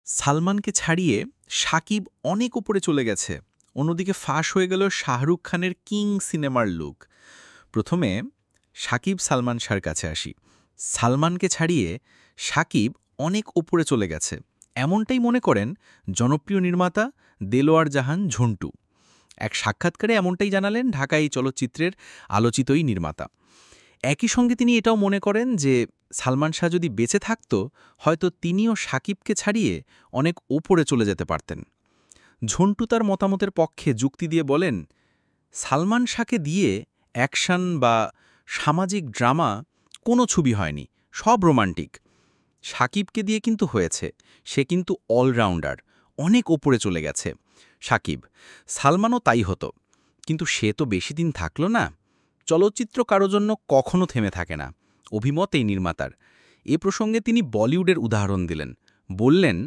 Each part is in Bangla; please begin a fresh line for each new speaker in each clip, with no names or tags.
সালমানকে ছাড়িয়ে সাকিব অনেক উপরে চলে গেছে। অন্যদিকে ফাঁস হয়ে গেল শাহরুখ খানের কিং সিনেমার লুক। প্রথমে সাকিব সালমান শাহর কাছে আসি। সালমানকে ছাড়িয়ে সাকিব অনেক উপরে চলে গেছে, এমনটাই মনে করেন জনপ্রিয় নির্মাতা দেলোয়ার জাহান ঝন্টু। এক সাক্ষাৎকারে এমনটাই জানালেন ঢাকা এই চলচ্চিত্রের আলোচিতই নির্মাতা। একই সঙ্গে তিনি এটাও মনে করেন যে সালমান শাহ যদি বেঁচে থাকত, হয়তো তিনিও সাকিবকে ছাড়িয়ে অনেক ওপরে চলে যেতে পারতেন। ঝন্টু তার মতামতের পক্ষে যুক্তি দিয়ে বলেন, সালমান শাহকে দিয়ে অ্যাকশন বা সামাজিক ড্রামা কোনো ছবি হয়নি, সব রোমান্টিক। সাকিবকে দিয়ে কিন্তু হয়েছে, সে কিন্তু অলরাউন্ডার, অনেক ওপরে চলে গেছে সাকিব। সালমানও তাই হতো, কিন্তু সে তো বেশি দিন থাকল না। চলচ্চিত্র কারো জন্য কখনো থেমে থাকে না, অভিমত এই নির্মাতার। এ প্রসঙ্গে তিনি বলিউডের উদাহরণ দিলেন, বললেন,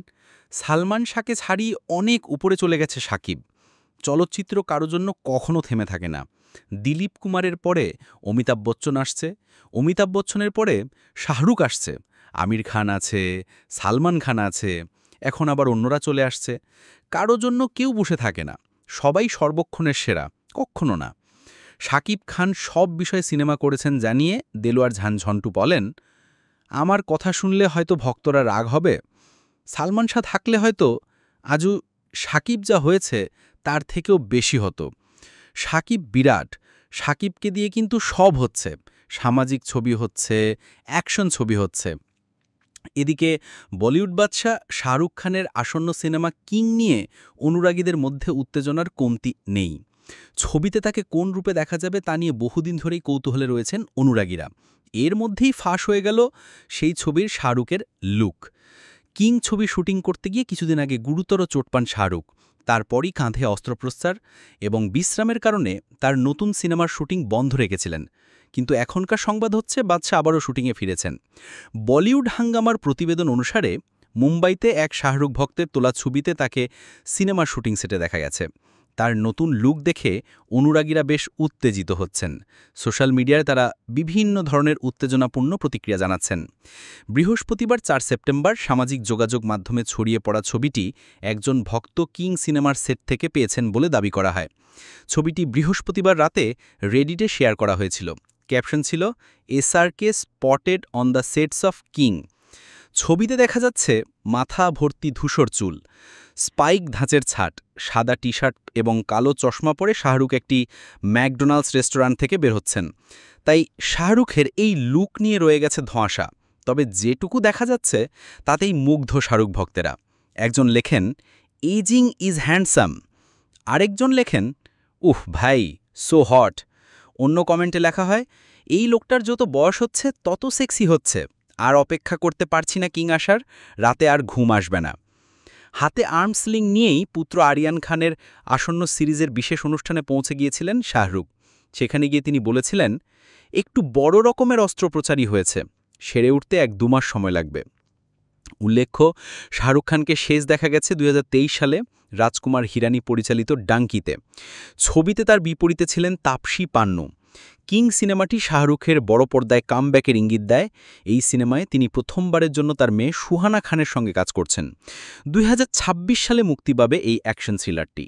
সালমান শাহকে ছাড়িয়ে অনেক উপরে চলে গেছে সাকিব। চলচ্চিত্র কারো জন্য কখনো থেমে থাকে না। দিলীপ কুমারের পরে অমিতাভ বচ্চন আসছে, অমিতাভ বচ্চনের পরে শাহরুখ আসছে, আমির খান আছে, সালমান খান আছে, এখন আবার অন্যরা চলে আসছে। কারো জন্য কেউ বসে থাকে না, সবাই সর্বক্ষণের সেরা, কখনো না। শাকিব খান সব বিষয়ে সিনেমা করেছেন জানিয়ে দেলোয়ার জাহান ঝন্টু বলেন, আমার কথা শুনলে হয়তো ভক্তরা রাগ হবে। সালমান শাহ থাকলে হয়তো আজও শাকিব যা হয়েছে তার থেকেও বেশি হতো। শাকিব বিরাট, শাকিবকে দিয়ে কিন্তু সব হচ্ছে, সামাজিক ছবি হচ্ছে, অ্যাকশন ছবি হচ্ছে। এদিকে বলিউড বাদশা শাহরুখ খানের আসন্ন সিনেমা কিং নিয়ে অনুরাগীদের মধ্যে উত্তেজনার কমতি নেই। ছবিতে তাকে কোন রূপে দেখা যাবে তা নিয়ে বহুদিন ধরেই কৌতূহলে রয়েছেন অনুরাগীরা। এর মধ্যেই ফাঁস হয়ে গেল সেই ছবির শাহরুখের লুক। কিং ছবি শুটিং করতে গিয়ে কিছুদিন আগে গুরুতর চোট পান শাহরুখ। তারপরই কাঁধে অস্ত্রোপচার এবং বিশ্রামের কারণে তার নতুন সিনেমার শুটিং বন্ধ রেখেছিলেন। কিন্তু এখনকার সংবাদ হচ্ছে বাদশা আবারও শুটিংয়ে ফিরেছেন। বলিউড হাঙ্গামার প্রতিবেদন অনুসারে মুম্বাইতে এক শাহরুখ ভক্তের তোলা ছবিতে তাকে সিনেমার শুটিং সেটে দেখা গেছে। তার নতুন লুক দেখে অনুরাগীরা বেশ উত্তেজিত হচ্ছেন। সোশ্যাল মিডিয়ায় তারা বিভিন্ন ধরনের উত্তেজনাপূর্ণ প্রতিক্রিয়া জানাচ্ছেন। বৃহস্পতিবার ৪ সেপ্টেম্বর সামাজিক যোগাযোগ মাধ্যমে ছড়িয়ে পড়া ছবিটি একজন ভক্ত কিং সিনেমার সেট থেকে পেয়েছেন বলে দাবি করা হয়। ছবিটি বৃহস্পতিবার রাতে রেডিটে শেয়ার করা হয়েছিল। ক্যাপশন ছিল, SRK spotted on the sets of king. ছবিতে দেখা যাচ্ছে মাথা ভর্তি ধূসর চুল, স্পাইক ধাঁচের ছাট, সাদা টি শার্ট এবং কালো চশমা পরে শাহরুখ একটি ম্যাকডোনাল্ডস রেস্টুরেন্ট থেকে বের হচ্ছেন। তাই শাহরুখের এই লুক নিয়ে রয়ে গেছে ধোঁয়াশা। তবে যেটুকু দেখা যাচ্ছে তাতেই মুগ্ধ শাহরুখ ভক্তেরা। একজন লেখেন, এজিং ইজ হ্যান্ডসাম। আরেকজন লেখেন, উহ ভাই, সো হট। অন্য কমেন্টে লেখা হয়, এই লোকটার যত বয়স হচ্ছে তত সেক্সি হচ্ছে, আর অপেক্ষা করতে পারছি না কিং আসার, রাতে আর ঘুম আসবে না। হাতে আর্মস্লিং নিয়েই পুত্র আরিয়ান খানের আসন্ন সিরিজের বিশেষ অনুষ্ঠানে পৌঁছে গিয়েছিলেন শাহরুখ। সেখানে গিয়ে তিনি বলেছিলেন, একটু বড় রকমের অস্ত্রোপচারই হয়েছে, সেরে উঠতে ১-২ মাস সময় লাগবে। উল্লেখ্য, শাহরুখ খানকে শেষ দেখা গেছে ২০২৩ সালে রাজকুমার হিরানি পরিচালিত ডাঙ্কিতে। ছবিতে তার বিপরীতে ছিলেন তাপসী পান্নু। কিং সিনেমাটি শাহরুখের বড় পর্দায় কামব্যাকের ইঙ্গিত দেয়। এই সিনেমায় তিনি প্রথমবারের জন্য তার মেয়ে সুহানা খানের সঙ্গে কাজ করছেন। ২০২৬ সালে মুক্তি পাবে এই অ্যাকশন থ্রিলারটি।